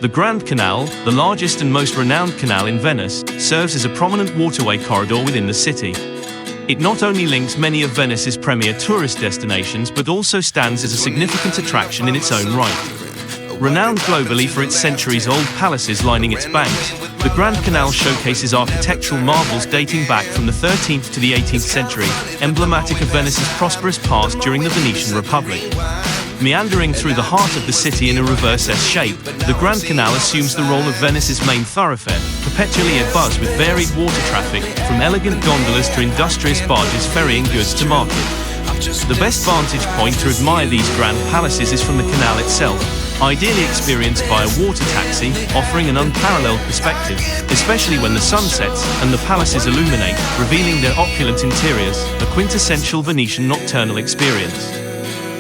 The Grand Canal, the largest and most renowned canal in Venice, serves as a prominent waterway corridor within the city. It not only links many of Venice's premier tourist destinations but also stands as a significant attraction in its own right. Renowned globally for its centuries-old palaces lining its banks, the Grand Canal showcases architectural marvels dating back from the 13th to the 18th century, emblematic of Venice's prosperous past during the Venetian Republic. Meandering through the heart of the city in a reverse S shape, the Grand Canal assumes the role of Venice's main thoroughfare, perpetually abuzz with varied water traffic, from elegant gondolas to industrious barges ferrying goods to market. The best vantage point to admire these grand palaces is from the canal itself, ideally experienced by a water taxi, offering an unparalleled perspective, especially when the sun sets and the palaces illuminate, revealing their opulent interiors, a quintessential Venetian nocturnal experience.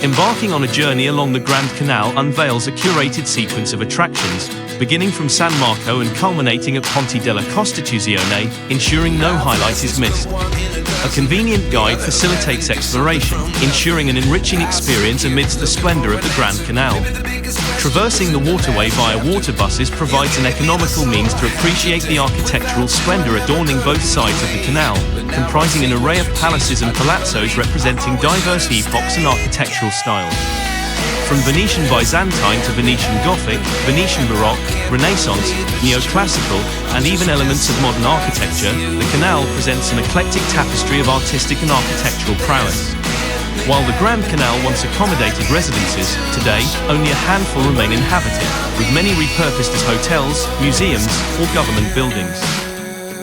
Embarking on a journey along the Grand Canal unveils a curated sequence of attractions, beginning from San Marco and culminating at Ponte della Costituzione, ensuring no highlight is missed. A convenient guide facilitates exploration, ensuring an enriching experience amidst the splendor of the Grand Canal. Traversing the waterway via water buses provides an economical means to appreciate the architectural splendor adorning both sides of the canal, comprising an array of palaces and palazzos representing diverse epochs and architectural styles. From Venetian Byzantine to Venetian Gothic, Venetian Baroque, Renaissance, Neoclassical, and even elements of modern architecture, the canal presents an eclectic tapestry of artistic and architectural prowess. While the Grand Canal once accommodated residences, today, only a handful remain inhabited, with many repurposed as hotels, museums, or government buildings.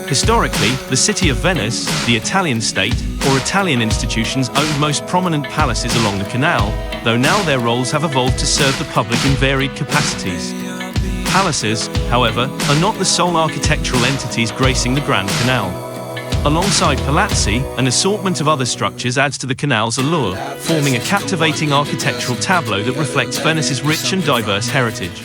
Historically, the city of Venice, the Italian state, or Italian institutions owned most prominent palaces along the canal, though now their roles have evolved to serve the public in varied capacities. Palaces, however, are not the sole architectural entities gracing the Grand Canal. Alongside palazzi, an assortment of other structures adds to the canal's allure, forming a captivating architectural tableau that reflects Venice's rich and diverse heritage.